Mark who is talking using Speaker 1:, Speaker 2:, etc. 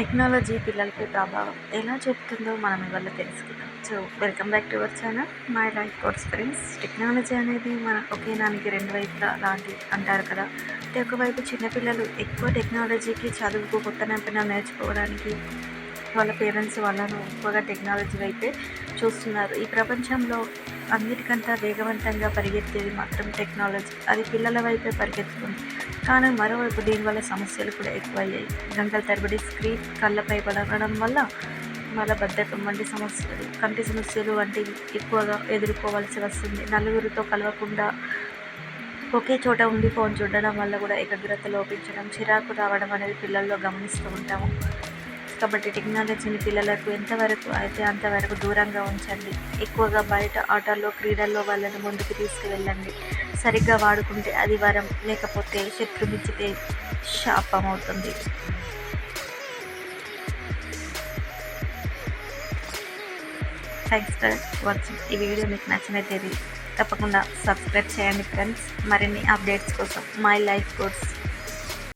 Speaker 1: Technology పిల్లలపై ప్రభావం ఎలా చూపుతుందో మనం ఇవాళ తెలుసుకుందాం. So welcome back to our channel my life course friends. Technology అనేది మన ఒకే నానికి రెండు వైపులా లాంటి అంటారు కదా. అంటే ఒకవైపు చిన్నపిల్లలు ఎక్కువ టెక్నాలజీకి, చదువుకు, కొత్త నైపుణ్యాలు నేర్చుకోవడానికి వాళ్ళ పేరెంట్స్ వాళ్ళను ఎక్కువగా టెక్నాలజీ వైపే చూస్తున్నారు. ఈ ప్రపంచంలో అన్నిటికంటే వేగవంతంగా పరిగెత్తేది మాత్రం టెక్నాలజీ. అది పిల్లల వైపే పరిగెత్తుతుంది. కానీ మరోవైపు దీనివల్ల సమస్యలు కూడా ఎక్కువయ్యాయి. గంటల తరబడి స్క్రీన్ కళ్ళపై పడడం వల్ల బద్ధకం వంటి సమస్యలు, కంటి సమస్యలు వంటివి ఎక్కువగా ఎదుర్కోవాల్సి వస్తుంది. నలుగురితో కలవకుండా ఒకే చోట ఉండి ఫోన్ చూడడం వల్ల కూడా ఏకాగ్రత లోపించడం, చిరాకు రావడం అనేది పిల్లల్లో గమనిస్తూ ఉంటాము. కాబట్టి టెక్నాలజీని పిల్లలకు ఎంతవరకు అయితే అంతవరకు దూరంగా ఉంచండి. ఎక్కువగా బయట ఆటల్లో, క్రీడల్లో వాళ్ళని ముందుకు తీసుకువెళ్ళండి. సరిగ్గా వాడుకుంటే అది వరం, లేకపోతే శత్రుమిచ్చితే శాపం అవుతుంది. Thanks for watching. ఈ వీడియో మీకు నచ్చినట్లయితే తప్పకుండా సబ్స్క్రైబ్ చేయండి ఫ్రెండ్స్. మరిన్ని అప్డేట్స్ కోసం మై లైఫ్ కోర్స్